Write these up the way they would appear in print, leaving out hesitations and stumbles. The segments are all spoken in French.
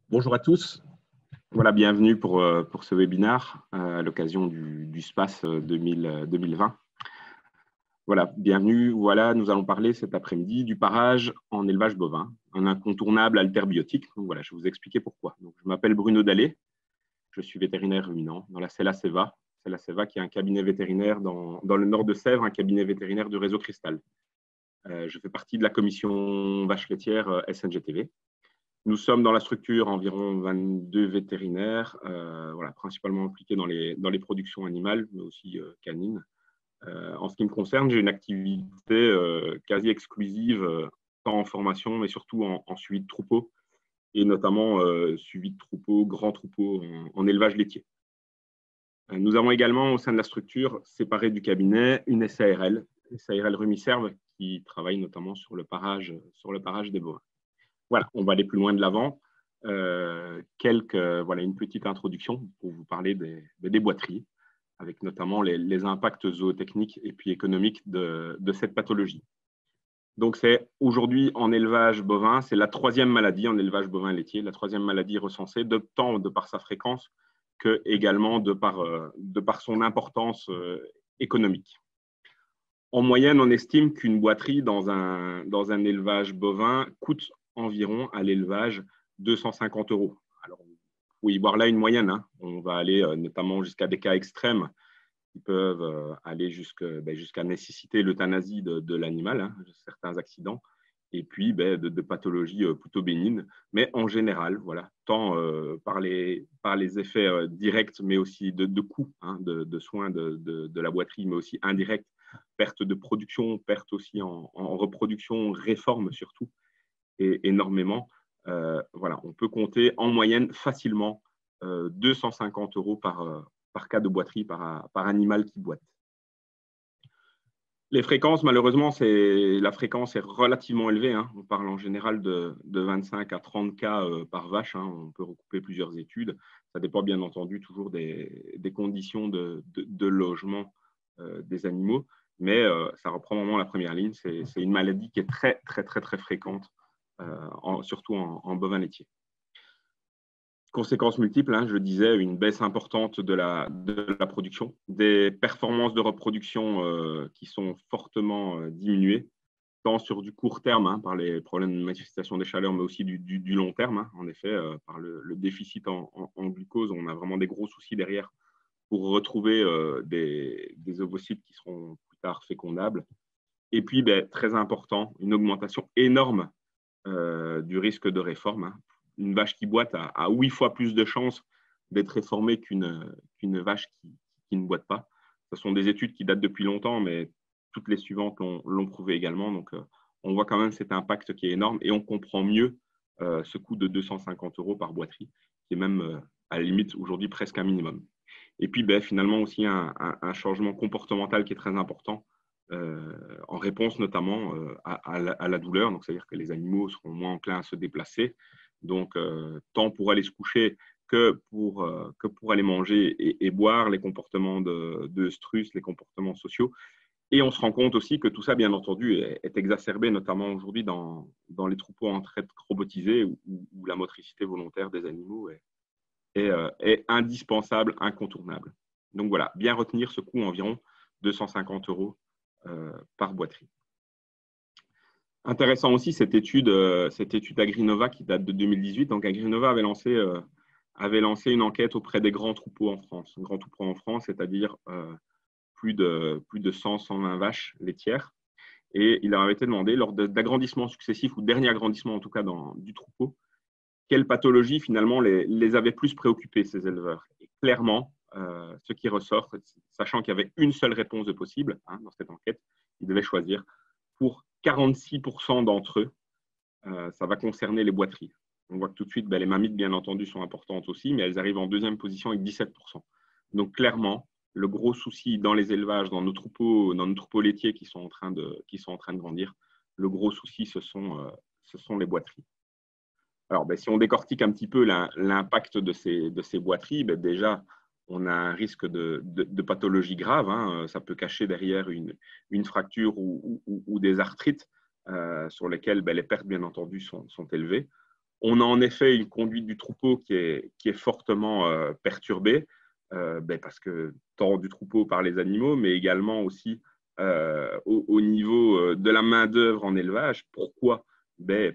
Bonjour à tous. Voilà, bienvenue pour ce webinaire à l'occasion du SPACE 2020. Voilà, bienvenue. Voilà, nous allons parler cet après-midi du parage en élevage bovin, un incontournable halterbiotique. Donc voilà, je vais vous expliquer pourquoi. Donc, je m'appelle Bruno Dallet, je suis vétérinaire ruminant dans la CELA-CEVA. CELA-CEVA qui est un cabinet vétérinaire dans le nord de Sèvres, un cabinet vétérinaire du réseau Cristal. Je fais partie de la commission vache laitière SNGTV. Nous sommes dans la structure environ 22 vétérinaires, voilà, principalement impliqués dans les productions animales, mais aussi canines. En ce qui me concerne, j'ai une activité quasi exclusive, tant en formation, mais surtout en suivi de troupeaux, et notamment suivi de troupeaux, grands troupeaux en élevage laitier. Nous avons également au sein de la structure, séparée du cabinet, une SARL Rumiserve, qui travaille notamment sur le parage des bovins. Voilà, on va aller plus loin de l'avant. Voilà, une petite introduction pour vous parler des boiteries, avec notamment les impacts zootechniques et puis économiques de cette pathologie. Donc, c'est aujourd'hui en élevage bovin, c'est la troisième maladie en élevage bovin laitier, la troisième maladie recensée, tant de par sa fréquence que également de par son importance économique. En moyenne, on estime qu'une boiterie dans un élevage bovin coûte environ à l'élevage 250 €. Alors, vous pouvez y voir là une moyenne. On va aller notamment jusqu'à des cas extrêmes qui peuvent aller jusqu'à nécessiter l'euthanasie de l'animal, certains accidents, et puis de pathologies plutôt bénignes. Mais en général, voilà, tant par les effets directs, mais aussi de coûts de soins de la boiterie, mais aussi indirects, perte de production, perte aussi en reproduction, réforme surtout, et énormément. Voilà, on peut compter en moyenne facilement 250 € par cas de boiterie, par animal qui boite. Les fréquences, malheureusement, la fréquence est relativement élevée. On parle en général de 25 à 30 cas par vache. On peut recouper plusieurs études. Ça dépend bien entendu toujours des conditions de logement des animaux. Mais ça reprend vraiment la première ligne. C'est une maladie qui est très, très, très, très fréquente, surtout en bovin laitier. Conséquences multiples, je disais, une baisse importante de la production, des performances de reproduction qui sont fortement diminuées, tant sur du court terme, par les problèmes de manifestation des chaleurs, mais aussi du long terme. En effet, par le déficit en glucose, on a vraiment des gros soucis derrière pour retrouver des ovocytes qui seront plus tard fécondables. Et puis, très important, une augmentation énorme du risque de réforme. Une vache qui boite a 8 fois plus de chances d'être réformée qu'une vache qui ne boite pas. Ce sont des études qui datent depuis longtemps, mais toutes les suivantes l'ont prouvé également. Donc, on voit quand même cet impact qui est énorme et on comprend mieux ce coût de 250 € par boiterie, qui est même à la limite aujourd'hui presque un minimum. Et puis, finalement aussi un changement comportemental qui est très important, en réponse notamment à la douleur. Donc, c'est-à-dire que les animaux seront moins enclins à se déplacer. Donc, tant pour aller se coucher que pour aller manger et boire, les comportements de stress, les comportements sociaux. Et on se rend compte aussi que tout ça, bien entendu, est exacerbé, notamment aujourd'hui dans les troupeaux en traite robotisés où la motricité volontaire des animaux est indispensable, incontournable. Donc voilà, bien retenir ce coût environ 250 € par boiterie. Intéressant aussi cette étude Agrinova qui date de 2018. Donc Agrinova avait lancé une enquête auprès des grands troupeaux en France. Un grand troupeau en France, c'est-à-dire plus de 100-120 vaches laitières. Et il leur avait été demandé, lors d'agrandissements successifs, ou dernier agrandissement en tout cas du troupeau, quelle pathologie finalement les avait plus préoccupés, ces éleveurs. Et clairement, ce qui ressort, sachant qu'il y avait une seule réponse de possible dans cette enquête, ils devaient choisir. Pour 46% d'entre eux, ça va concerner les boiteries. On voit que tout de suite, les mammites, bien entendu, sont importantes aussi, mais elles arrivent en deuxième position avec 17%. Donc clairement, le gros souci dans les élevages, dans nos troupeaux laitiers qui sont en train de grandir, le gros souci, ce sont les boiteries. Alors, si on décortique un petit peu l'impact de ces boiteries, déjà, on a un risque de pathologie grave. Ça peut cacher derrière une fracture ou des arthrites sur lesquelles les pertes, bien entendu, sont élevées. On a en effet une conduite du troupeau qui est fortement perturbée, parce que tant du troupeau par les animaux, mais également aussi au niveau de la main-d'œuvre en élevage. Pourquoi?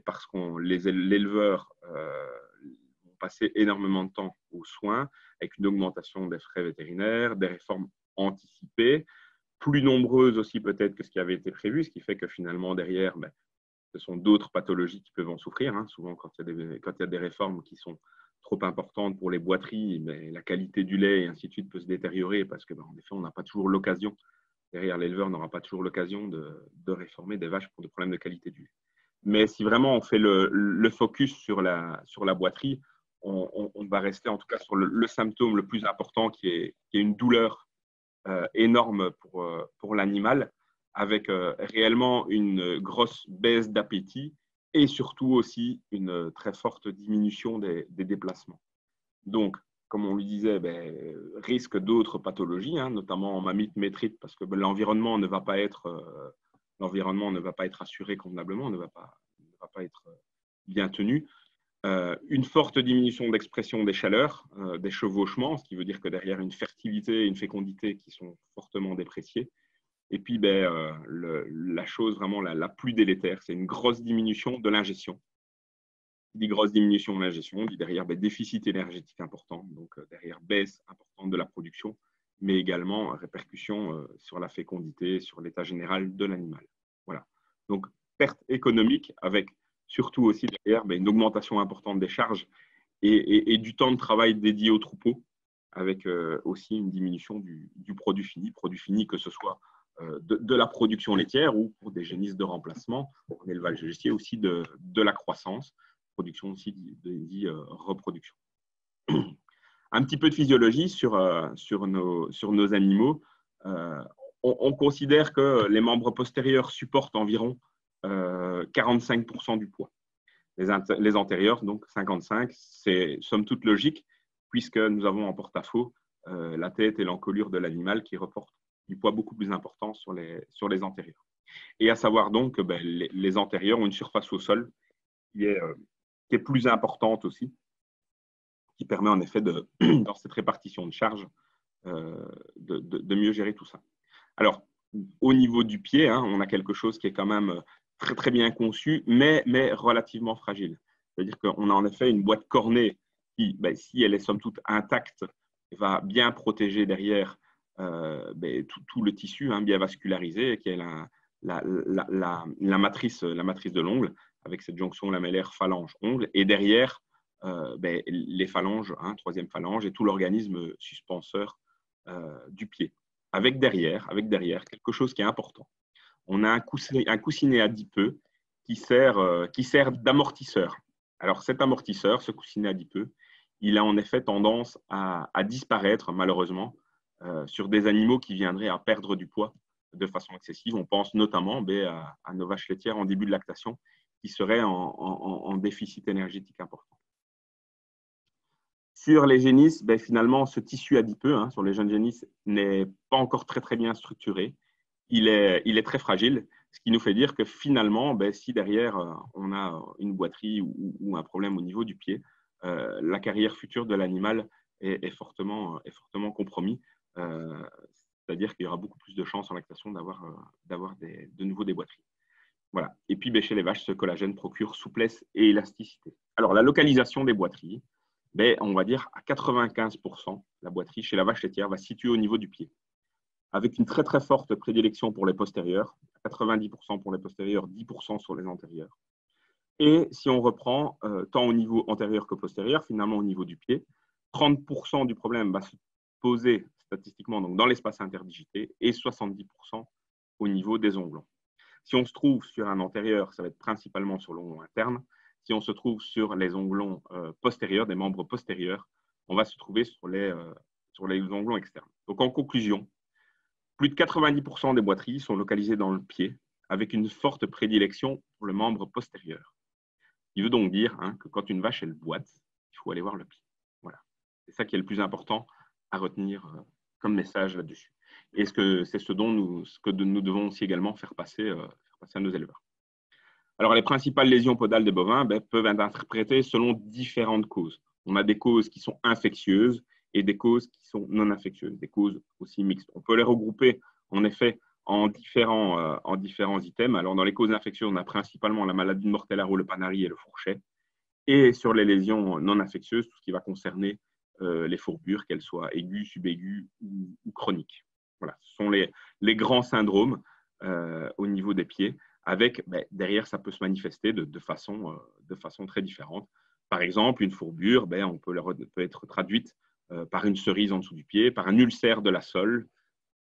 Parce que l'éleveur ont passé énormément de temps aux soins, avec une augmentation des frais vétérinaires, des réformes anticipées, plus nombreuses aussi peut-être que ce qui avait été prévu, ce qui fait que finalement derrière, ce sont d'autres pathologies qui peuvent en souffrir. Souvent, quand il y a des réformes qui sont trop importantes pour les boîteries, la qualité du lait et ainsi de suite peut se détériorer parce que, en effet, on n'a pas toujours l'occasion, derrière l'éleveur n'aura pas toujours l'occasion de réformer des vaches pour des problèmes de qualité du lait. Mais si vraiment on fait le focus sur la boîterie, on va rester en tout cas sur le symptôme le plus important qui est une douleur énorme pour l'animal, avec réellement une grosse baisse d'appétit et surtout aussi une très forte diminution des déplacements. Donc, comme on lui disait, risque d'autres pathologies, notamment en mamite métrite, parce que l'environnement ne va pas être assuré convenablement, ne va pas être bien tenu. Une forte diminution d'expression des chaleurs, des chevauchements, ce qui veut dire que derrière une fertilité et une fécondité qui sont fortement dépréciées. Et puis, la chose vraiment la plus délétère, c'est une grosse diminution de l'ingestion. Dit grosse diminution de l'ingestion, dit derrière déficit énergétique important, donc derrière baisse importante de la production, mais également répercussions sur la fécondité, sur l'état général de l'animal. Voilà. Donc, perte économique avec surtout aussi derrière une augmentation importante des charges et du temps de travail dédié au troupeau, avec aussi une diminution du produit fini, que ce soit de la production laitière ou pour des génisses de remplacement, en élevage laitier aussi de la croissance, production aussi dit reproduction. Un petit peu de physiologie sur nos animaux. On considère que les membres postérieurs supportent environ 45% du poids. Les antérieurs, donc 55, c'est somme toute logique, puisque nous avons en porte-à-faux la tête et l'encolure de l'animal qui reportent du poids beaucoup plus important sur les antérieurs. Et à savoir donc que les antérieurs ont une surface au sol qui est plus importante aussi, qui permet en effet, dans cette répartition de charges, de mieux gérer tout ça. Alors, au niveau du pied, on a quelque chose qui est quand même très, très bien conçu, mais relativement fragile. C'est-à-dire qu'on a en effet une boîte cornée qui, si elle est somme toute intacte, va bien protéger derrière tout le tissu bien vascularisé, qui est la matrice de l'ongle, avec cette jonction lamellaire phalange-ongle, et derrière, les phalanges, troisième phalange, et tout l'organisme suspenseur du pied. Avec derrière quelque chose qui est important. On a un coussinet adipeux qui sert d'amortisseur. Alors cet amortisseur, ce coussinet adipeux, il a en effet tendance à disparaître malheureusement sur des animaux qui viendraient à perdre du poids de façon excessive. On pense notamment à nos vaches laitières en début de lactation qui seraient en déficit énergétique important. Sur les génisses, finalement, ce tissu adipeux, sur les jeunes génisses, n'est pas encore très, très bien structuré. Il est très fragile, ce qui nous fait dire que finalement, si derrière, on a une boiterie ou un problème au niveau du pied, la carrière future de l'animal est fortement compromis. C'est-à-dire qu'il y aura beaucoup plus de chances en lactation d'avoir de nouveau des boiteries. Voilà. Et puis, chez les vaches, ce collagène procure souplesse et élasticité. Alors, la localisation des boiteries, on va dire à 95%, la boiterie chez la vache laitière va se situer au niveau du pied, avec une très très forte prédilection pour les postérieurs, 90% pour les postérieurs, 10% sur les antérieurs. Et si on reprend tant au niveau antérieur que postérieur, finalement au niveau du pied, 30% du problème va se poser statistiquement donc dans l'espace interdigité et 70% au niveau des onglons. Si on se trouve sur un antérieur, ça va être principalement sur l'onglon interne. Si on se trouve sur les onglons postérieurs, des membres postérieurs, on va se trouver sur les onglons externes. Donc en conclusion, plus de 90% des boiteries sont localisées dans le pied, avec une forte prédilection pour le membre postérieur. Il veut donc dire que quand une vache elle boite, il faut aller voir le pied. Voilà. C'est ça qui est le plus important à retenir comme message là-dessus. Et c'est ce que nous devons aussi également faire passer à nos éleveurs. Alors, les principales lésions podales des bovins peuvent être interprétées selon différentes causes. On a des causes qui sont infectieuses et des causes qui sont non infectieuses, des causes aussi mixtes. On peut les regrouper, en effet, en différents items. Alors, dans les causes infectieuses, on a principalement la maladie de Mortellaro, le Panari et le Fourchet. Et sur les lésions non infectieuses, tout ce qui va concerner les fourbures, qu'elles soient aiguës, subaiguës ou chroniques. Voilà, ce sont les grands syndromes au niveau des pieds. Avec, derrière, ça peut se manifester de façon très différente. Par exemple, une fourbure, peut être traduite par une cerise en dessous du pied, par un ulcère de la sole,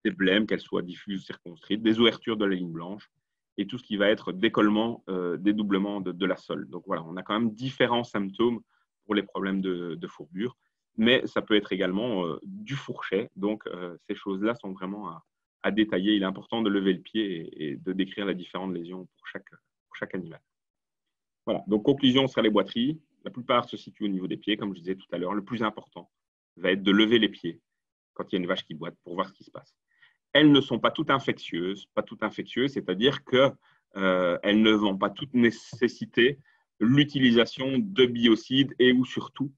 des blêmes, qu'elles soient diffuses ou circonscrites, des ouvertures de la ligne blanche, et tout ce qui va être décollement, dédoublement de la sole. Donc voilà, on a quand même différents symptômes pour les problèmes de fourbure, mais ça peut être également du fourchet. Donc ces choses-là sont vraiment à détailler. Il est important de lever le pied et de décrire les différentes lésions pour chaque animal. Voilà, donc conclusion sur les boiteries. La plupart se situent au niveau des pieds, comme je disais tout à l'heure. Le plus important va être de lever les pieds quand il y a une vache qui boite pour voir ce qui se passe. Elles ne sont pas toutes infectieuses, c'est-à-dire qu'elles ne vont pas toutes nécessiter l'utilisation de biocides et ou surtout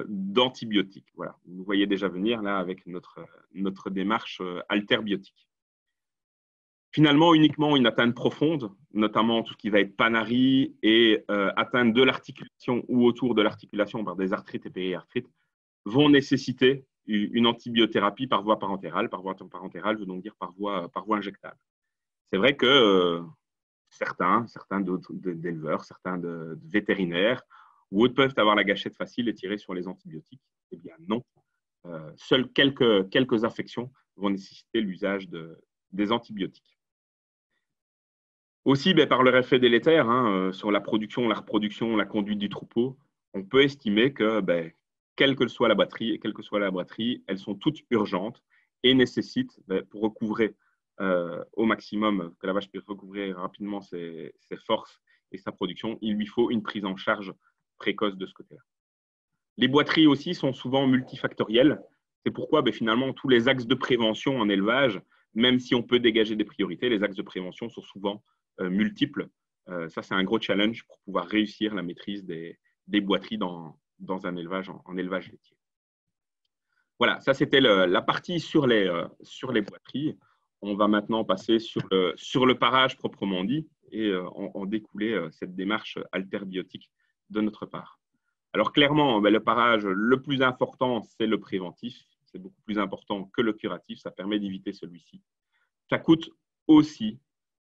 d'antibiotiques. Voilà, vous voyez déjà venir là avec notre démarche alterbiotique. Finalement, uniquement une atteinte profonde, notamment tout ce qui va être panarie et atteinte de l'articulation ou autour de l'articulation par des arthrites et périarthrites, vont nécessiter une antibiothérapie par voie parentérale. Par voie parentérale, je veux donc dire par voie injectable. C'est vrai que certains d'éleveurs, certains de vétérinaires ou autres peuvent avoir la gâchette facile et tirer sur les antibiotiques. Eh bien non. Seules quelques affections vont nécessiter l'usage des antibiotiques. Aussi, par leur effet délétère sur la production, la reproduction, la conduite du troupeau, on peut estimer que quelle que soit la batterie, elles sont toutes urgentes et nécessitent, pour recouvrer au maximum, que la vache puisse recouvrer rapidement ses forces et sa production, il lui faut une prise en charge précoce de ce côté-là. Les boiteries aussi sont souvent multifactorielles. C'est pourquoi finalement tous les axes de prévention en élevage, même si on peut dégager des priorités, les axes de prévention sont souvent multiples. Ça, c'est un gros challenge pour pouvoir réussir la maîtrise des boiteries dans un élevage en élevage laitier. Voilà, ça c'était la partie sur les boiteries. On va maintenant passer sur le parage proprement dit et en découler cette démarche alterbiotique de notre part. Alors clairement, le parage, le plus important, c'est le préventif. C'est beaucoup plus important que le curatif. Ça permet d'éviter celui-ci. Ça coûte aussi,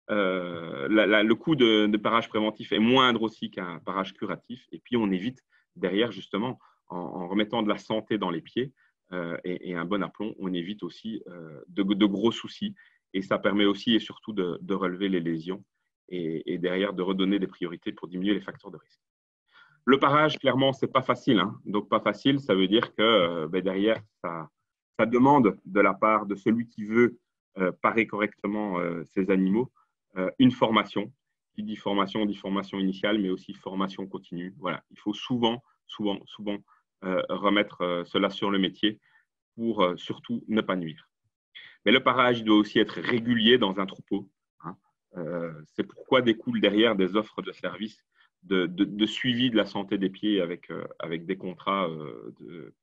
le coût de parage préventif est moindre aussi qu'un parage curatif. Et puis on évite derrière, justement, en remettant de la santé dans les pieds et un bon aplomb, on évite aussi de gros soucis. Et ça permet aussi et surtout de relever les lésions et derrière de redonner des priorités pour diminuer les facteurs de risque. Le parage, clairement, ce n'est pas facile. Donc, pas facile, ça veut dire que derrière, ça demande de la part de celui qui veut parer correctement ces animaux une formation. Qui dit formation initiale, mais aussi formation continue. Voilà, il faut souvent remettre cela sur le métier pour surtout ne pas nuire. Mais le parage doit aussi être régulier dans un troupeau. C'est pourquoi découlent derrière des offres de services de suivi de la santé des pieds avec des contrats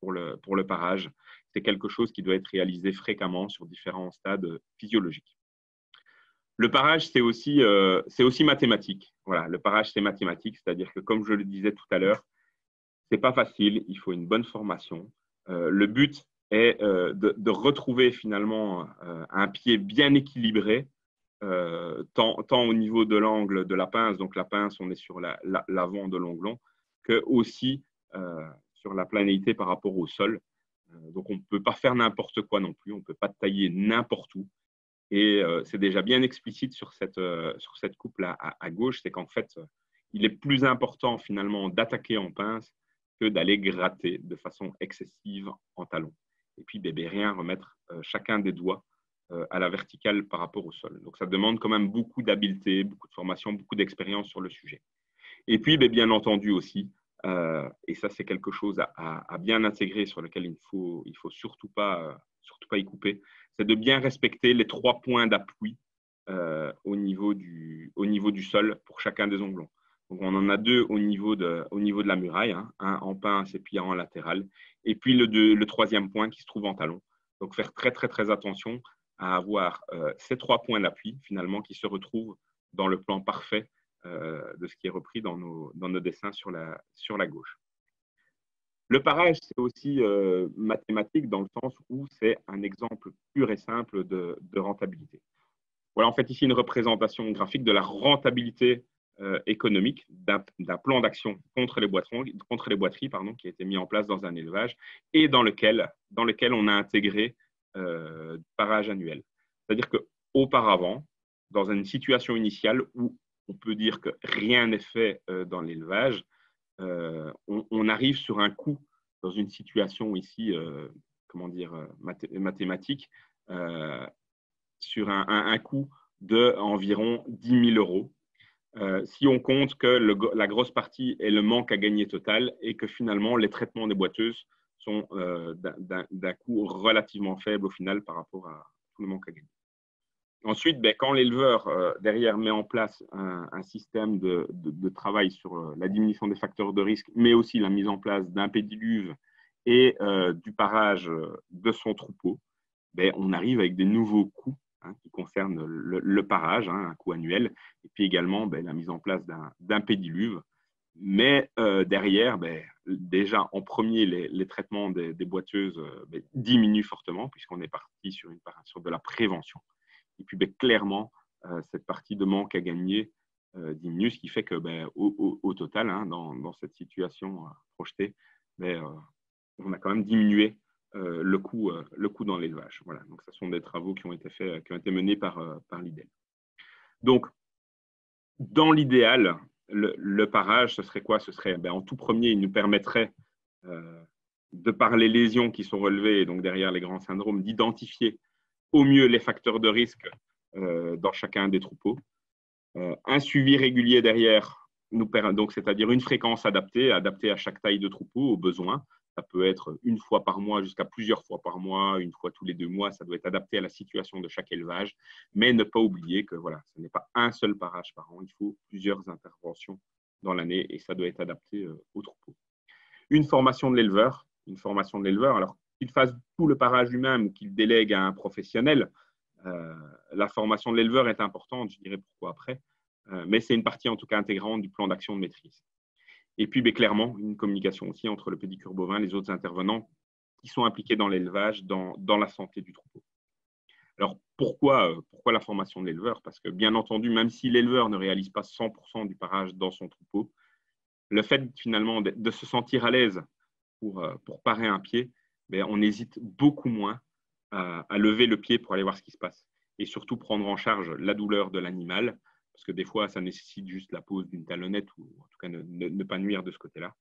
pour le parage. C'est quelque chose qui doit être réalisé fréquemment sur différents stades physiologiques. Le parage, c'est aussi mathématique. Voilà, le parage, c'est mathématique, c'est-à-dire que, comme je le disais tout à l'heure, ce n'est pas facile, il faut une bonne formation. Le but est de retrouver finalement un pied bien équilibré, tant au niveau de l'angle de la pince, donc la pince, on est sur l'avant de l'onglon, que aussi sur la planéité par rapport au sol. Donc on ne peut pas faire n'importe quoi non plus, on ne peut pas tailler n'importe où. Et c'est déjà bien explicite sur cette coupe-là à gauche, c'est qu'en fait, il est plus important finalement d'attaquer en pince que d'aller gratter de façon excessive en talon. Et puis, rien remettre chacun des doigts à la verticale par rapport au sol. Donc, ça demande quand même beaucoup d'habileté, beaucoup de formation, beaucoup d'expérience sur le sujet. Et puis, bien entendu aussi, et ça, c'est quelque chose à bien intégrer sur lequel il faut surtout pas y couper, c'est de bien respecter les 3 points d'appui au niveau du sol pour chacun des onglons. Donc, on en a deux au niveau de la muraille, hein, un en pince et puis un en latéral. Et puis, le troisième point qui se trouve en talon. Donc, faire très, très, très attention à avoir ces 3 points d'appui, finalement, qui se retrouvent dans le plan parfait de ce qui est repris dans nos dessins sur la gauche. Le parage, c'est aussi mathématique dans le sens où c'est un exemple pur et simple de rentabilité. Voilà, en fait, ici, une représentation graphique de la rentabilité économique d'un plan d'action contre les boiteries, qui a été mis en place dans un élevage et dans lequel on a intégré du parage annuel. C'est-à-dire qu'auparavant, dans une situation initiale où on peut dire que rien n'est fait dans l'élevage, on arrive sur un coût, dans une situation ici, mathématique, sur un coût d'environ 10 000 euros. Si on compte que la grosse partie est le manque à gagner total et que finalement les traitements des boiteuses sont d'un coût relativement faible au final par rapport à tout le manque à gagner. Ensuite, quand l'éleveur derrière met en place un système de travail sur la diminution des facteurs de risque, mais aussi la mise en place d'un pédiluve et du parage de son troupeau, on arrive avec des nouveaux coûts qui concernent le parage, un coût annuel, et puis également la mise en place d'un pédiluve. Mais derrière, déjà en premier, les traitements des boiteuses diminuent fortement puisqu'on est parti sur de la prévention. Et puis clairement, cette partie de manque à gagner diminue, ce qui fait que au total, dans cette situation projetée, on a quand même diminué le coût dans l'élevage. Voilà. Donc, ce sont des travaux qui ont été menés par l'IDEL. Donc, dans l'idéal, le parage, ce serait quoi? Ce serait, en tout premier, il nous permettrait, de par les lésions qui sont relevées, et donc derrière les grands syndromes, d'identifier au mieux les facteurs de risque dans chacun des troupeaux. Un suivi régulier derrière, donc c'est-à-dire une fréquence adaptée à chaque taille de troupeau, aux besoins. Ça peut être une fois par mois jusqu'à plusieurs fois par mois, une fois tous les 2 mois. Ça doit être adapté à la situation de chaque élevage. Mais ne pas oublier que voilà, ce n'est pas un seul parage par an. Il faut plusieurs interventions dans l'année et ça doit être adapté au troupeau. Une formation de l'éleveur. Alors, qu'il fasse tout le parage lui-même ou qu'il délègue à un professionnel, la formation de l'éleveur est importante, je dirais pourquoi après. Mais c'est une partie en tout cas intégrante du plan d'action de maîtrise. Et puis, clairement, une communication aussi entre le pédicure bovin, les autres intervenants qui sont impliqués dans l'élevage, dans la santé du troupeau. Alors, pourquoi la formation de l'éleveur? Parce que, bien entendu, même si l'éleveur ne réalise pas 100% du parage dans son troupeau, le fait finalement de se sentir à l'aise pour parer un pied, on hésite beaucoup moins à lever le pied pour aller voir ce qui se passe. Et surtout, prendre en charge la douleur de l'animal, parce que des fois, ça nécessite juste la pose d'une talonnette ou en tout cas ne pas nuire de ce côté-là.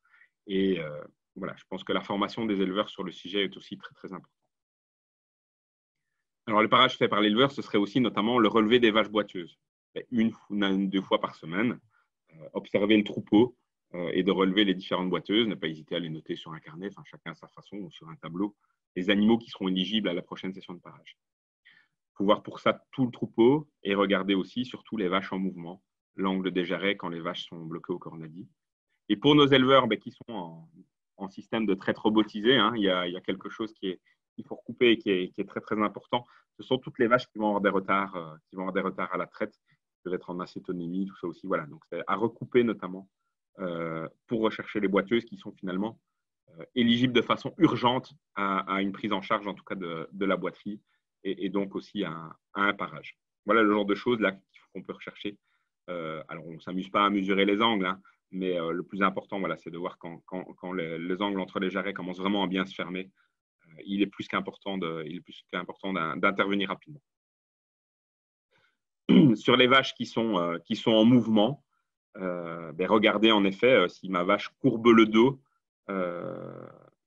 Et voilà, je pense que la formation des éleveurs sur le sujet est aussi très, très importante. Alors, le parage fait par l'éleveur, ce serait aussi notamment le relevé des vaches boiteuses. Une ou 2 fois par semaine, observer le troupeau et de relever les différentes boiteuses, ne pas hésiter à les noter sur un carnet, enfin, chacun à sa façon ou sur un tableau, les animaux qui seront éligibles à la prochaine session de parage. Il faut voir pour ça tout le troupeau et regarder aussi surtout les vaches en mouvement, l'angle des jarrets quand les vaches sont bloquées au cornadis. Et pour nos éleveurs qui sont en système de traite robotisé, il y a quelque chose qu'il faut recouper et qui est très très important. Ce sont toutes les vaches qui vont avoir des retards, à la traite, qui peuvent être en acétonémie, tout ça aussi. Voilà, donc c'est à recouper notamment pour rechercher les boiteuses qui sont finalement éligibles de façon urgente à une prise en charge, en tout cas de la boiterie, et donc aussi à un parage. Voilà le genre de choses là qu'on peut rechercher. Alors, on ne s'amuse pas à mesurer les angles, mais le plus important, voilà, c'est de voir quand les angles entre les jarrets commencent vraiment à bien se fermer. Il est plus qu'important d'intervenir rapidement. Sur les vaches qui sont en mouvement, regardez en effet si ma vache courbe le dos,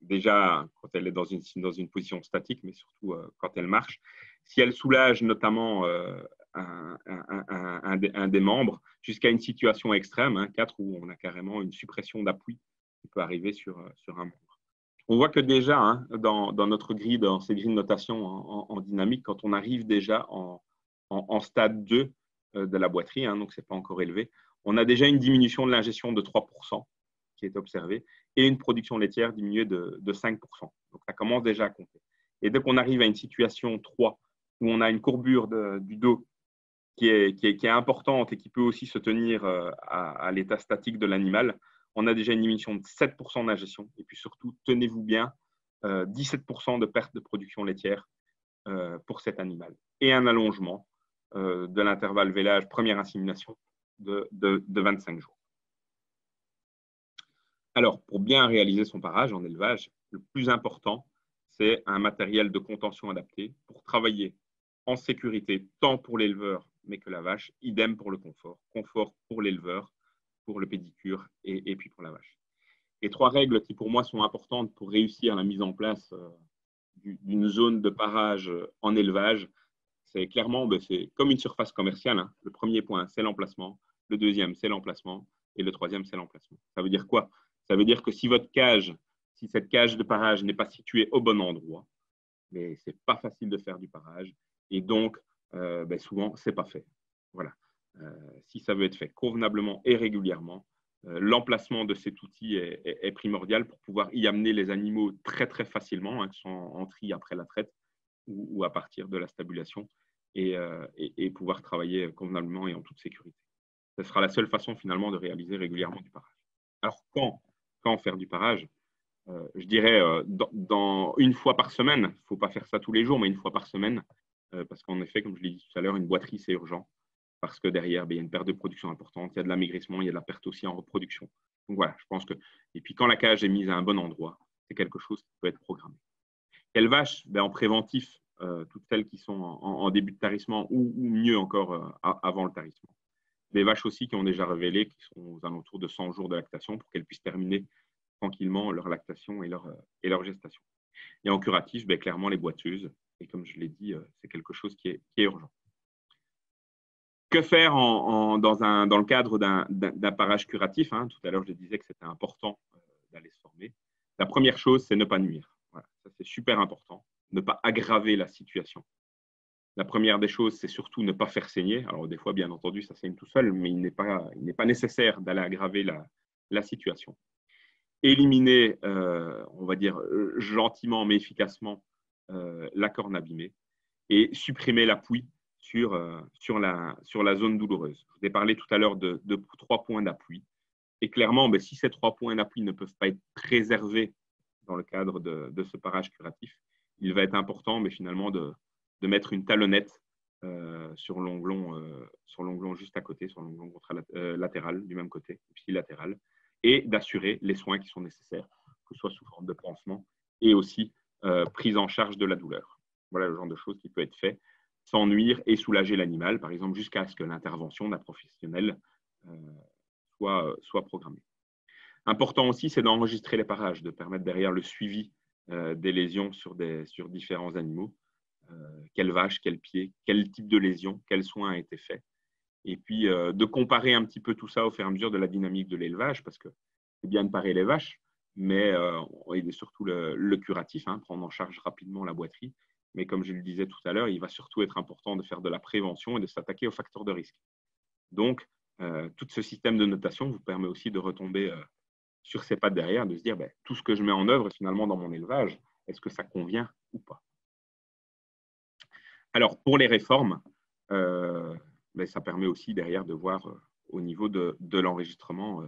déjà quand elle est dans une position statique, mais surtout quand elle marche. Si elle soulage notamment un des membres, jusqu'à une situation extrême, 4, où on a carrément une suppression d'appui qui peut arriver sur un membre. On voit que déjà, dans notre grille, dans ces grilles de notation en dynamique, quand on arrive déjà en stade 2 de la boiterie, hein, donc ce n'est pas encore élevé, on a déjà une diminution de l'ingestion de 3% qui est observée et une production laitière diminuée de 5%. Donc ça commence déjà à compter. Et dès qu'on arrive à une situation 3 où on a une courbure du dos qui est importante et qui peut aussi se tenir à l'état statique de l'animal, on a déjà une diminution de 7% d'ingestion. Et puis surtout, tenez-vous bien, 17% de perte de production laitière pour cet animal. Et un allongement de l'intervalle vélage première insémination de 25 jours. Alors, pour bien réaliser son parage en élevage, le plus important, c'est un matériel de contention adapté pour travailler en sécurité, tant pour l'éleveur, mais que la vache, idem pour le confort. Confort pour l'éleveur, pour le pédicure et puis pour la vache. Et 3 règles qui, pour moi, sont importantes pour réussir la mise en place d'une zone de parage en élevage, c'est clairement, c'est comme une surface commerciale. Hein. Le premier point, c'est l'emplacement. Le deuxième, c'est l'emplacement. Et le troisième, c'est l'emplacement. Ça veut dire quoi? Ça veut dire que si cette cage de parage n'est pas située au bon endroit, mais ce n'est pas facile de faire du parage. Et donc, souvent, ce n'est pas fait. Voilà. Si ça veut être fait convenablement et régulièrement, l'emplacement de cet outil est primordial pour pouvoir y amener les animaux très, très facilement, hein, qui sont en tri après la traite ou à partir de la stabulation, et pouvoir travailler convenablement et en toute sécurité. Ce sera la seule façon finalement de réaliser régulièrement du parage. Alors, quand faire du parage? Je dirais une fois par semaine. Il ne faut pas faire ça tous les jours, mais une fois par semaine, parce qu'en effet, comme je l'ai dit tout à l'heure, une boiterie, c'est urgent, parce que derrière, il y a une perte de production importante, il y a de l'amaigrissement, il y a de la perte aussi en reproduction. Donc voilà, je pense que… Et puis quand la cage est mise à un bon endroit, c'est quelque chose qui peut être programmé. Quelles vaches? En préventif, toutes celles qui sont en début de tarissement ou mieux encore avant le tarissement. Des vaches aussi qui ont déjà révélé, qui sont aux alentours de 100 jours de lactation pour qu'elles puissent terminer tranquillement leur lactation et leur gestation. Et en curatif, clairement les boiteuses. Et comme je l'ai dit, c'est quelque chose qui est urgent. Que faire dans le cadre d'un parage curatif, hein? Tout à l'heure, je disais que c'était important d'aller se former. La première chose, c'est ne pas nuire. Voilà, ça, c'est super important. Ne pas aggraver la situation. La première des choses, c'est surtout ne pas faire saigner. Alors, des fois, bien entendu, ça saigne tout seul, mais il n'est pas nécessaire d'aller aggraver la situation. Éliminer, on va dire gentiment mais efficacement, la corne abîmée et supprimer l'appui sur la zone douloureuse. Je vous ai parlé tout à l'heure de 3 points d'appui. Et clairement, si ces 3 points d'appui ne peuvent pas être préservés dans le cadre de ce parage curatif, il va être important finalement de mettre une talonnette sur l'onglon juste à côté, sur l'onglon latéral du même côté, puis latéral, et d'assurer les soins qui sont nécessaires, que ce soit sous forme de pansement et aussi prise en charge de la douleur. Voilà le genre de choses qui peut être fait sans nuire et soulager l'animal, par exemple, jusqu'à ce que l'intervention d'un professionnel soit programmée. Important aussi, c'est d'enregistrer les parages, de permettre derrière le suivi des lésions sur différents animaux. Quelle vache, quel pied, quel type de lésion, quels soins a été fait. Et puis, de comparer un petit peu tout ça au fur et à mesure de la dynamique de l'élevage, parce que c'est bien de parer les vaches, mais il est surtout le curatif, hein, prendre en charge rapidement la boiterie. Mais comme je le disais tout à l'heure, il va surtout être important de faire de la prévention et de s'attaquer aux facteurs de risque. Donc, tout ce système de notation vous permet aussi de retomber sur ses pattes derrière, de se dire tout ce que je mets en œuvre finalement dans mon élevage, est-ce que ça convient ou pas? Alors, pour les réformes, ça permet aussi derrière de voir au niveau de l'enregistrement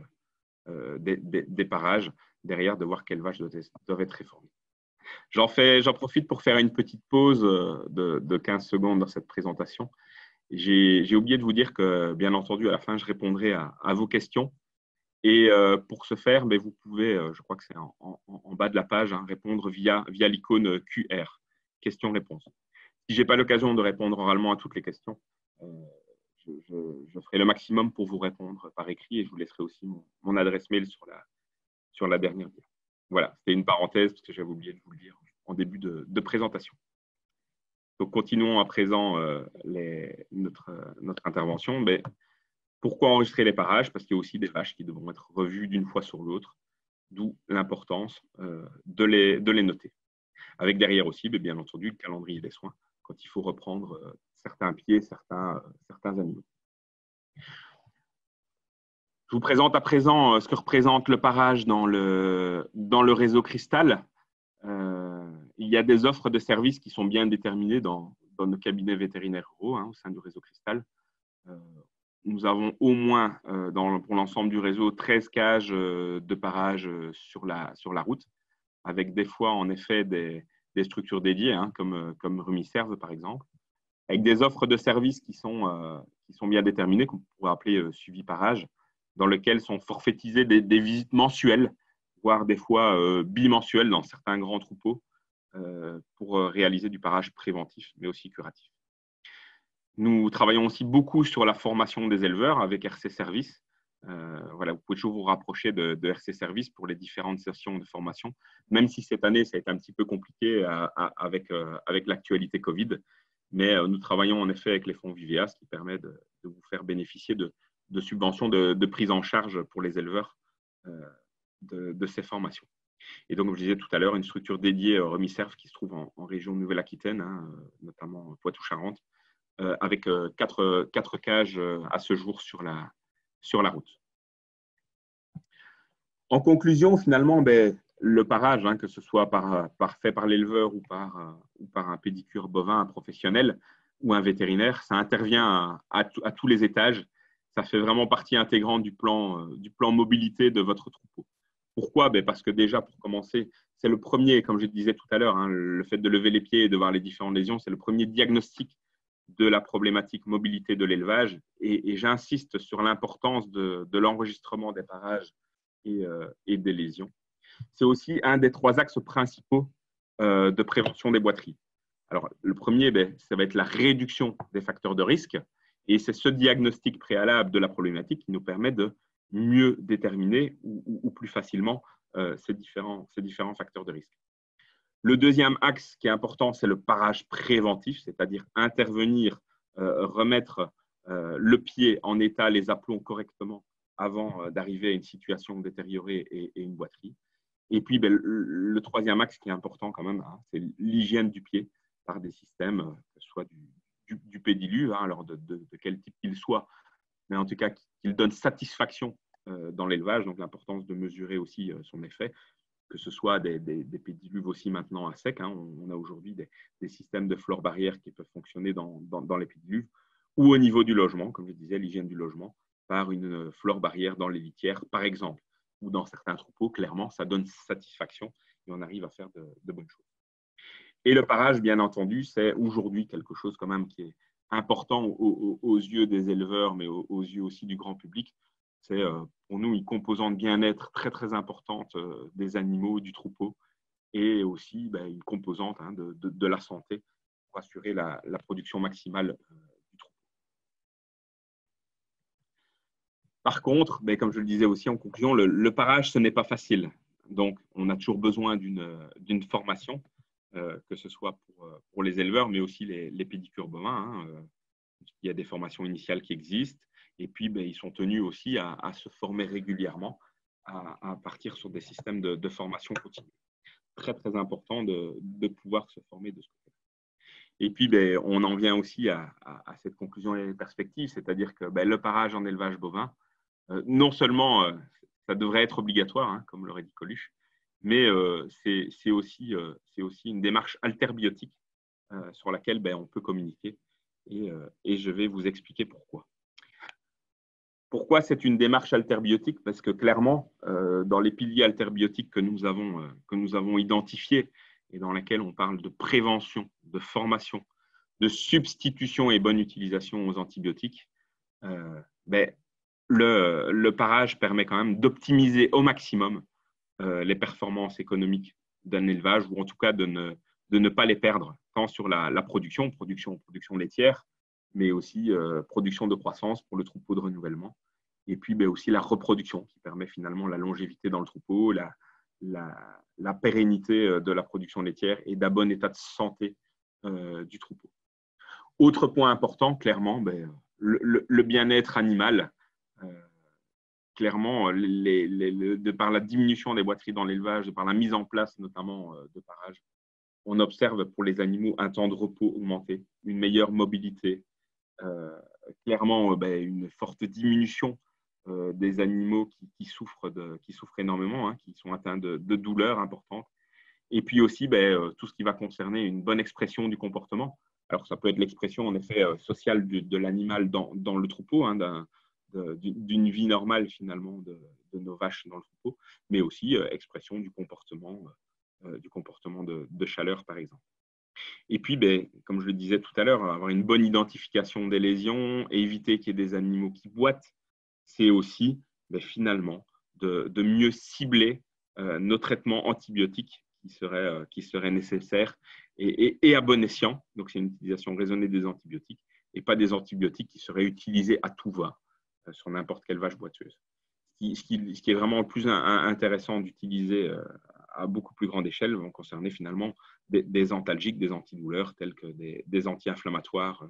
des parages, derrière de voir quelles vaches doivent être réformées. J'en profite pour faire une petite pause de 15 secondes dans cette présentation. J'ai oublié de vous dire que, bien entendu, à la fin, je répondrai à vos questions. Et pour ce faire, vous pouvez, je crois que c'est en bas de la page, hein, répondre via l'icône QR, questions-réponses. Si je n'ai pas l'occasion de répondre oralement à toutes les questions, je ferai le maximum pour vous répondre par écrit et je vous laisserai aussi mon adresse mail sur la dernière dia. Voilà, c'était une parenthèse parce que j'avais oublié de vous le dire en début de présentation. Donc, continuons à présent notre intervention. Pourquoi enregistrer les parages? Parce qu'il y a aussi des vaches qui devront être revues d'une fois sur l'autre, d'où l'importance de les noter. Avec derrière aussi, bien entendu, le calendrier des soins, quand il faut reprendre certains pieds, certains animaux. Je vous présente à présent ce que représente le parage dans le réseau Cristal. Il y a des offres de services qui sont bien déterminées dans nos cabinets vétérinaires ruraux au sein du réseau Cristal. Nous avons au moins, pour l'ensemble du réseau, 13 cages de parage sur la route, avec des fois, en effet, des structures dédiées, comme Rumiserve, par exemple, avec des offres de services qui sont bien déterminées, qu'on pourrait appeler suivi parage, dans lesquelles sont forfaitisées des visites mensuelles, voire des fois bimensuelles dans certains grands troupeaux, pour réaliser du parage préventif, mais aussi curatif. Nous travaillons aussi beaucoup sur la formation des éleveurs avec RC Service. Voilà, vous pouvez toujours vous rapprocher de RC Service pour les différentes sessions de formation, même si cette année, ça a été un petit peu compliqué avec l'actualité Covid. Mais nous travaillons en effet avec les fonds Vivea, ce qui permet de vous faire bénéficier de subventions de prise en charge pour les éleveurs de ces formations. Et donc, comme je disais tout à l'heure, une structure dédiée Rumiserve qui se trouve en région Nouvelle-Aquitaine, notamment Poitou-Charentes, avec 4 cages à ce jour sur la route. En conclusion, finalement, le parage, que ce soit fait par l'éleveur ou par un pédicure bovin, un professionnel ou un vétérinaire, ça intervient à tous les étages. Ça fait vraiment partie intégrante du plan mobilité de votre troupeau. Pourquoi? Parce que déjà, pour commencer, c'est le premier, comme je disais tout à l'heure, le fait de lever les pieds et de voir les différentes lésions, c'est le premier diagnostic de la problématique mobilité de l'élevage. Et j'insiste sur l'importance de l'enregistrement des parages et des lésions. C'est aussi un des 3 axes principaux de prévention des boiteries. Alors, le premier, ça va être la réduction des facteurs de risque. Et c'est ce diagnostic préalable de la problématique qui nous permet de mieux déterminer ou plus facilement ces différents facteurs de risque. Le deuxième axe qui est important, c'est le parage préventif, c'est-à-dire intervenir, remettre le pied en état, les aplombs correctement avant d'arriver à une situation détériorée et une boiterie. Et puis, le troisième axe qui est important quand même, c'est l'hygiène du pied par des systèmes, que ce soit du pédilu, alors de quel type qu'il soit, mais en tout cas qu'il donne satisfaction dans l'élevage, donc l'importance de mesurer aussi son effet, que ce soit des pédiluves aussi maintenant à sec. On a aujourd'hui des systèmes de flore barrière qui peuvent fonctionner dans les pédiluves, ou au niveau du logement, comme je disais, l'hygiène du logement, par une flore barrière dans les litières, par exemple, ou dans certains troupeaux, clairement, ça donne satisfaction et on arrive à faire de bonnes choses. Et le parage, bien entendu, c'est aujourd'hui quelque chose quand même qui est important aux yeux des éleveurs, mais aux yeux aussi du grand public. C'est pour nous une composante bien-être très, très importante des animaux, du troupeau, et aussi une composante de la santé pour assurer la production maximale du troupeau. Par contre, comme je le disais aussi en conclusion, le parage, ce n'est pas facile. Donc, on a toujours besoin d'une formation, que ce soit pour les éleveurs, mais aussi les pédicures bovins. Il y a des formations initiales qui existent. Et puis, ils sont tenus aussi à se former régulièrement, à partir sur des systèmes de formation continue. Très, très important de pouvoir se former de ce côté-là. Et puis, on en vient aussi à cette conclusion et perspective, c'est-à-dire que le parage en élevage bovin, non seulement ça devrait être obligatoire, comme l'aurait dit Coluche, mais c'est aussi une démarche alterbiotique sur laquelle on peut communiquer. Et je vais vous expliquer pourquoi. Pourquoi c'est une démarche alterbiotique? Parce que clairement, dans les piliers alterbiotiques que nous avons identifiés et dans lesquels on parle de prévention, de formation, de substitution et bonne utilisation aux antibiotiques, le parage permet quand même d'optimiser au maximum les performances économiques d'un élevage, ou en tout cas de ne pas les perdre, tant sur la production laitière, mais aussi production de croissance pour le troupeau de renouvellement. Et puis aussi la reproduction qui permet finalement la longévité dans le troupeau, la pérennité de la production laitière et d'un bon état de santé du troupeau. Autre point important, clairement, le bien-être animal. Clairement, de par la diminution des boiteries dans l'élevage, de par la mise en place notamment de parages, on observe pour les animaux un temps de repos augmenté, une meilleure mobilité, clairement une forte diminution des animaux qui souffrent énormément, hein, qui sont atteints de douleurs importantes. Et puis aussi tout ce qui va concerner une bonne expression du comportement. Alors ça peut être l'expression en effet sociale de l'animal dans le troupeau, hein, d'une vie normale finalement de nos vaches dans le troupeau, mais aussi expression du comportement de chaleur par exemple. Et puis, comme je le disais tout à l'heure, avoir une bonne identification des lésions et éviter qu'il y ait des animaux qui boitent, c'est aussi finalement de mieux cibler nos traitements antibiotiques qui seraient nécessaires et à bon escient. Donc, c'est une utilisation raisonnée des antibiotiques et pas des antibiotiques qui seraient utilisés à tout va sur n'importe quelle vache boiteuse. Ce qui est vraiment le plus intéressant d'utiliser à beaucoup plus grande échelle vont concerner finalement des antalgiques, des antidouleurs, tels que des anti-inflammatoires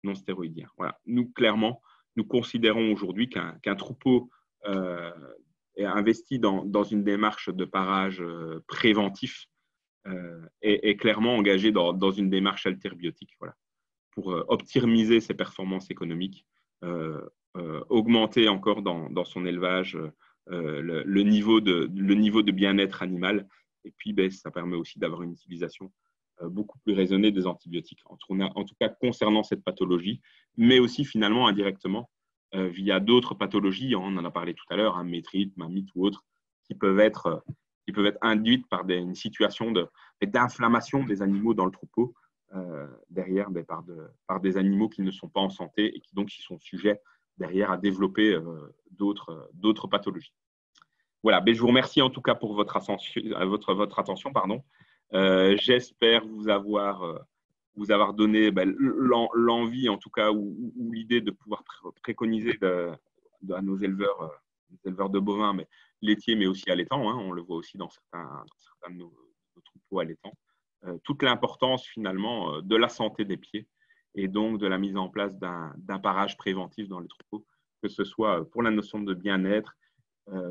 non stéroïdiens. Voilà. Nous, clairement, nous considérons aujourd'hui qu'un troupeau est investi dans une démarche de parage préventif est clairement engagé dans une démarche alterbiotique, voilà, pour optimiser ses performances économiques, augmenter encore dans son élevage le niveau de bien-être animal. Et puis, ça permet aussi d'avoir une utilisation beaucoup plus raisonnée des antibiotiques, en tout cas concernant cette pathologie, mais aussi finalement indirectement via d'autres pathologies, on en a parlé tout à l'heure, hein, métrite, mamite ou autres, qui peuvent être induites par une situation d'inflammation des animaux dans le troupeau, derrière par des animaux qui ne sont pas en santé et qui donc sont sujets derrière à développer d'autres pathologies. Voilà, je vous remercie en tout cas pour votre attention. J'espère vous avoir donné l'envie, en tout cas, ou l'idée de pouvoir préconiser à nos éleveurs de bovins, mais laitiers, mais aussi allaitants. Hein, on le voit aussi dans certains de nos troupeaux allaitants. Toute l'importance finalement de la santé des pieds et donc de la mise en place d'un parage préventif dans les troupeaux, que ce soit pour la notion de bien-être,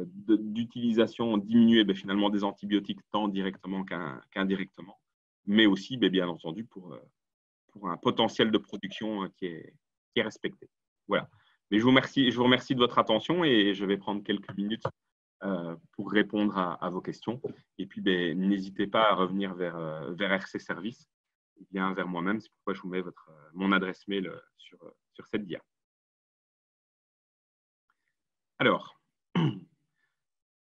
d'utilisation diminuée finalement des antibiotiques tant directement qu'indirectement, mais aussi bien entendu pour un potentiel de production qui est respecté. Voilà. Mais je vous remercie de votre attention et je vais prendre quelques minutes pour répondre à vos questions. Et puis, n'hésitez pas à revenir vers RC Service, ou bien vers moi-même. C'est pourquoi je vous mets mon adresse mail sur cette dia. Alors,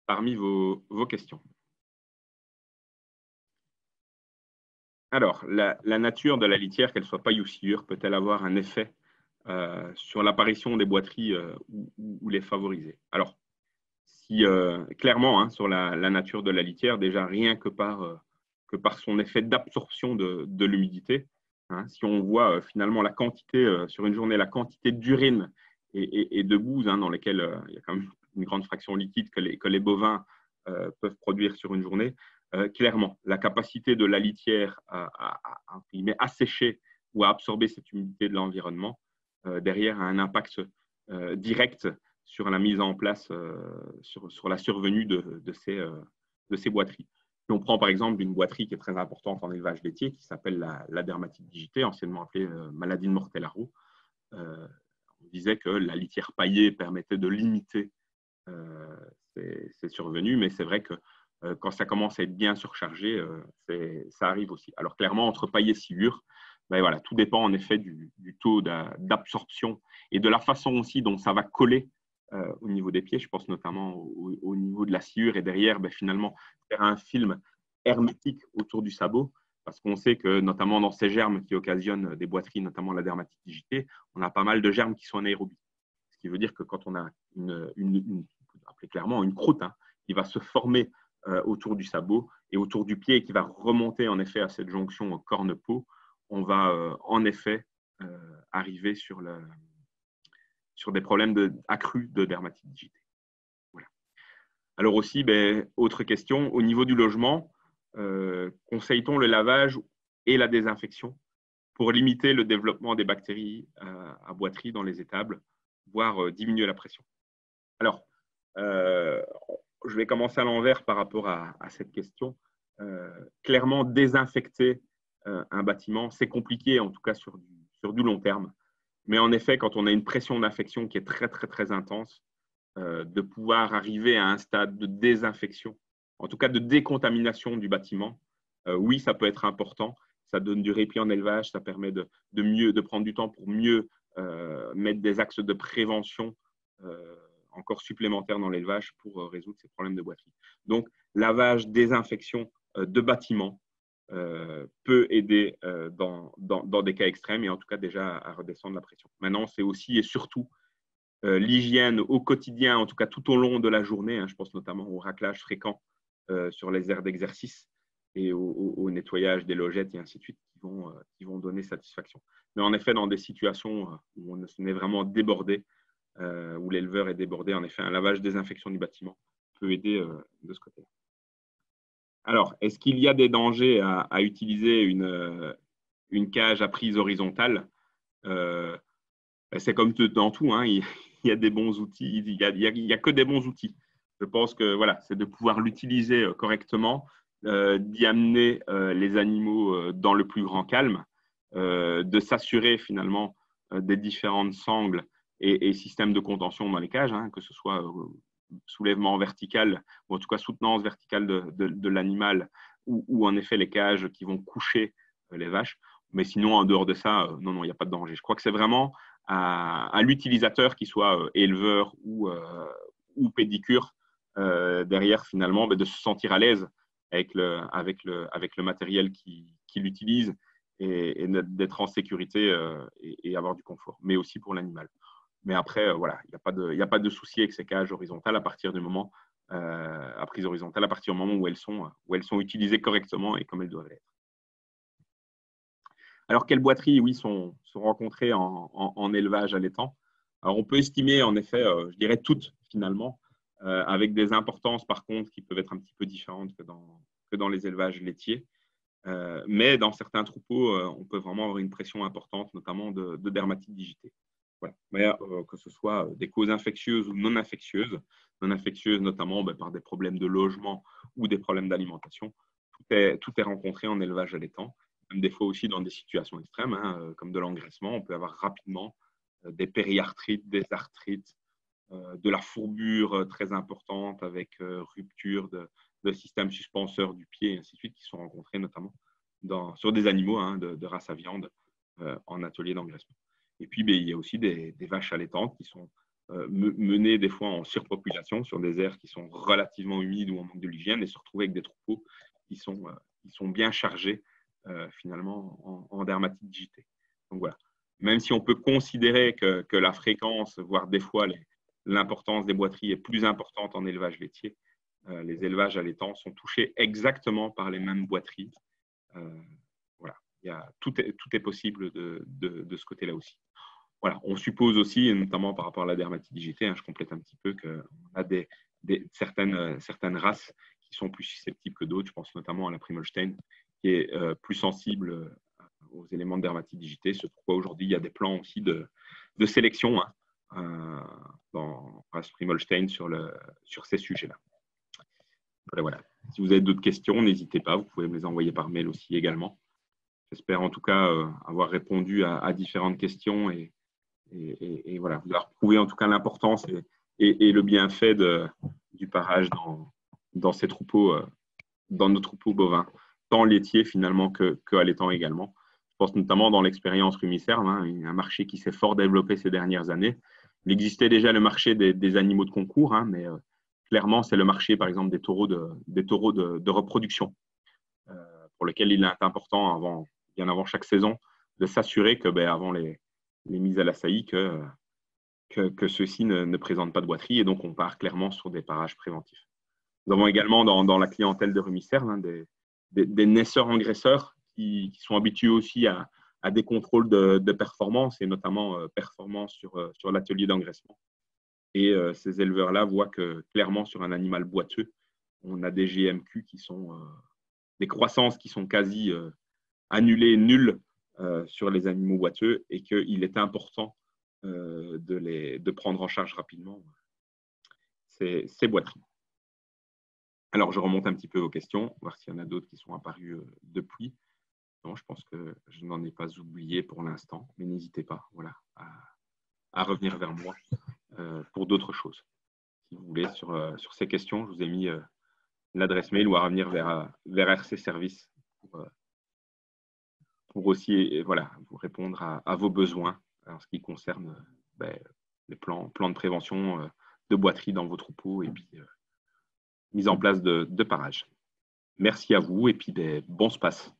parmi vos questions. Alors, la nature de la litière, qu'elle ne soit paille ou sciure, peut-elle avoir un effet sur l'apparition des boiteries ou les favoriser? Alors, clairement, hein, sur la nature de la litière, déjà rien que par son effet d'absorption de l'humidité, hein, si on voit finalement la quantité, sur une journée, la quantité d'urine et de bouse, hein, dans lesquelles il y a quand même une grande fraction liquide que les bovins peuvent produire sur une journée, clairement, la capacité de la litière à sécher ou à absorber cette humidité de l'environnement, derrière a un impact direct sur la mise en place, sur la survenue de ces boiteries. Si on prend par exemple une boiterie qui est très importante en élevage laitier, qui s'appelle la dermatite digitée, anciennement appelée maladie de Mortellaro, on disait que la litière paillée permettait de limiter ces survenues, mais c'est vrai que quand ça commence à être bien surchargé, ça arrive aussi. Alors clairement, entre paillé et sciure, voilà, tout dépend en effet du taux d'absorption et de la façon aussi dont ça va coller au niveau des pieds. Je pense notamment au niveau de la sciure et derrière, finalement, faire un film hermétique autour du sabot, parce qu'on sait que notamment dans ces germes qui occasionnent des boiteries, notamment la dermatite digitée, on a pas mal de germes qui sont anaérobies. Ce qui veut dire que quand on a appelez clairement une croûte, hein, qui va se former autour du sabot et autour du pied et qui va remonter en effet à cette jonction corne-peau, on va en effet arriver sur des problèmes accrus de dermatite digitée. Voilà. Alors aussi, autre question, au niveau du logement, conseille-t-on le lavage et la désinfection pour limiter le développement des bactéries à boiterie dans les étables, voire diminuer la pression? Alors, je vais commencer à l'envers par rapport à cette question. clairement, désinfecter un bâtiment, c'est compliqué, en tout cas sur du long terme. Mais en effet, quand on a une pression d'infection qui est très, très, très intense, de pouvoir arriver à un stade de désinfection, en tout cas de décontamination du bâtiment, oui, ça peut être important. Ça donne du répit en élevage, ça permet de prendre du temps pour mieux mettre des axes de prévention encore supplémentaires dans l'élevage pour résoudre ces problèmes de boiterie. Donc, lavage, désinfection de bâtiments peut aider dans des cas extrêmes et en tout cas déjà à redescendre la pression. Maintenant, c'est aussi et surtout l'hygiène au quotidien, en tout cas tout au long de la journée. Je pense notamment au raclage fréquent sur les aires d'exercice et au nettoyage des logettes et ainsi de suite qui vont donner satisfaction. Mais en effet, dans des situations où on est vraiment débordé, où l'éleveur est débordé, en effet, un lavage désinfection du bâtiment peut aider de ce côté-là. Alors, est-ce qu'il y a des dangers à utiliser une cage à prise horizontale? C'est comme dans tout, il y a des bons outils, il y a que des bons outils. Je pense que voilà, c'est de pouvoir l'utiliser correctement, d'y amener les animaux dans le plus grand calme, de s'assurer finalement des différentes sangles et systèmes de contention dans les cages, que ce soit soulèvement vertical, ou en tout cas soutenance verticale de l'animal, ou en effet les cages qui vont coucher les vaches. Mais sinon, en dehors de ça, non, il n'y a pas de danger. Je crois que c'est vraiment à l'utilisateur, qu'il soit éleveur ou pédicure, derrière finalement, de se sentir à l'aise avec le matériel qu'il utilise et d'être en sécurité et avoir du confort, mais aussi pour l'animal. Mais après, voilà, il n'y a pas de souci avec ces cages horizontales à partir du moment, à prise horizontale, à partir du moment où elles sont utilisées correctement et comme elles doivent être. Alors, quelles boiteries, oui, sont rencontrées en élevage allaitant? Alors, on peut estimer, en effet, je dirais toutes, finalement, avec des importances, par contre, qui peuvent être un petit peu différentes que dans les élevages laitiers. Mais dans certains troupeaux, on peut vraiment avoir une pression importante, notamment de dermatite digitée. Voilà. Mais, que ce soit des causes infectieuses ou non infectieuses notamment par des problèmes de logement ou des problèmes d'alimentation, tout est rencontré en élevage allaitant. Même des fois aussi dans des situations extrêmes, comme de l'engraissement, on peut avoir rapidement des périarthrites, des arthrites, de la fourbure très importante avec rupture de système suspenseur du pied, et ainsi de suite, qui sont rencontrés notamment sur des animaux de race à viande en atelier d'engraissement. Et puis, il y a aussi des vaches allaitantes qui sont menées des fois en surpopulation sur des aires qui sont relativement humides ou en manque de l'hygiène et se retrouver avec des troupeaux qui sont bien chargés finalement en dermatite digitée. Donc voilà. Même si on peut considérer que la fréquence, voire des fois l'importance des boiteries est plus importante en élevage laitier, les élevages allaitants sont touchés exactement par les mêmes boiteries. Voilà. Tout est possible de ce côté-là aussi. Voilà. On suppose aussi, notamment par rapport à la dermatite digitée, je complète un petit peu, qu'on a certaines races qui sont plus susceptibles que d'autres. Je pense notamment à la Primolstein, qui est plus sensible aux éléments de dermatite digitée. C'est pourquoi aujourd'hui, il y a des plans aussi de sélection dans race Primolstein sur ces sujets-là. Voilà. Si vous avez d'autres questions, n'hésitez pas. Vous pouvez me les envoyer par mail aussi également. J'espère en tout cas avoir répondu à différentes questions et voilà, vous avoir prouvé en tout cas l'importance et le bienfait du parage dans ces troupeaux, dans nos troupeaux bovins, tant laitiers finalement qu'allaitants également. Je pense notamment dans l'expérience Rumiserve, un marché qui s'est fort développé ces dernières années. Il existait déjà le marché des animaux de concours, mais clairement, c'est le marché, par exemple, des taureaux de reproduction, pour lequel il est important, bien avant chaque saison, de s'assurer que, avant les mises à la saillie, que ceux-ci ne présentent pas de boiterie. Et donc, on part clairement sur des parages préventifs. Nous avons également dans la clientèle de Rumiserve des naisseurs-engraisseurs qui sont habitués aussi à des contrôles de performance, et notamment performance sur l'atelier d'engraissement. Et ces éleveurs-là voient que clairement, sur un animal boiteux, on a des GMQ qui sont des croissances qui sont quasi annulées, nulles sur les animaux boiteux, et qu'il est important de prendre en charge rapidement ces boiteries. Alors, je remonte un petit peu vos questions, voir s'il y en a d'autres qui sont apparues depuis. Non, je pense que je n'en ai pas oublié pour l'instant, mais n'hésitez pas à revenir vers moi pour d'autres choses. Si vous voulez, sur ces questions, je vous ai mis l'adresse mail ou à revenir vers RC Service pour aussi voilà, vous répondre à vos besoins en ce qui concerne les plans de prévention de boiterie dans vos troupeaux et puis mise en place de parage. Merci à vous et puis bon space.